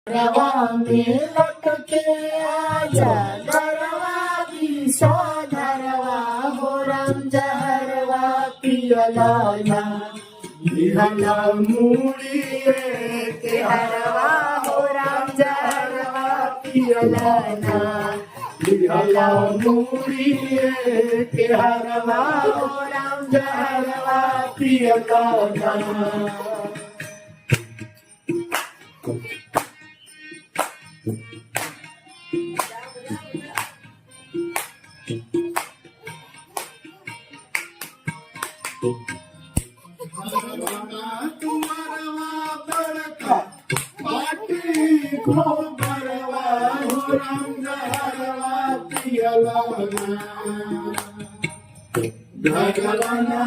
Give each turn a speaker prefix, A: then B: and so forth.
A: रवा में लटके आजा गरवा की सोधरवा हो राम जहरवा पियला ना निहला मूड़ी के हरवा हो राम जहरवा पियला ना निहला मूड़ी के हरवा हो राम जहरवा पियला ना तुम्हारा बड़का पाटी को बरवा हो राम जहरवा पियला ना